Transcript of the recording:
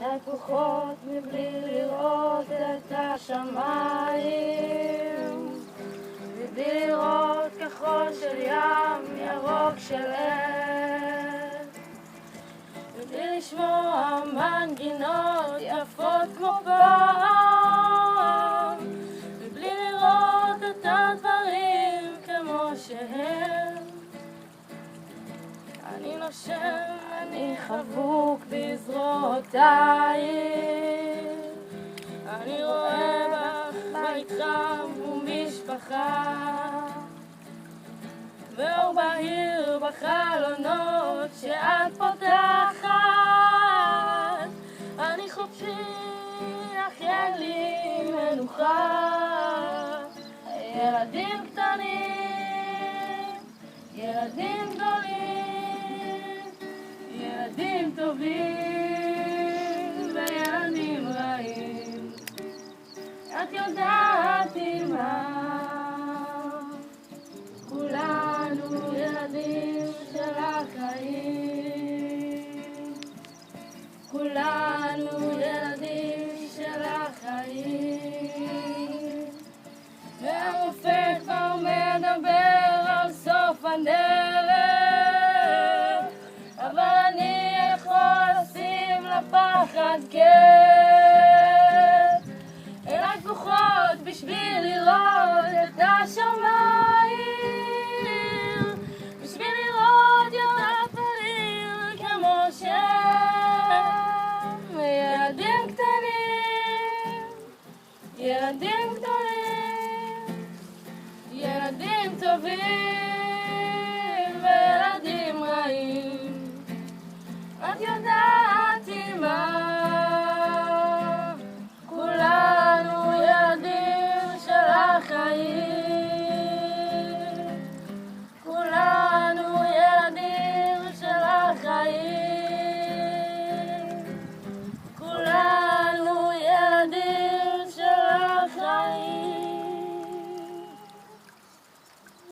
לקוחות מבלי לראות את השמיים, מבלי לראות כחול של ים, ירוק של עת, מבלי לשמוע מנגינות יפות כמו פעם, מבלי לראות את הדברים כמו שהם. אני נושם, אני חבוק בזרועותיי, אני רואה בך בית חם ומשפחה, ואור בהיר בחלונות שאת פותחת. אני חופשי, אך אין לי מנוחה. ילדים קטנים, ילדים גדולים, ילדים טובים וילדים רעים, את יודעת מה? כולנו ילדים של החיים, כולנו ילדים של החיים. והרופא כבר מדבר על סוף הדרך, אבל אני יכול לשים לפחד קץ. אין רק כוחות בשביל לראות את השמיים, בשביל לראות יותר פעיל כמו שהם. ילדים קטנים, ילדים גדולים, ילדים טובים וילדים רעים, את יודעת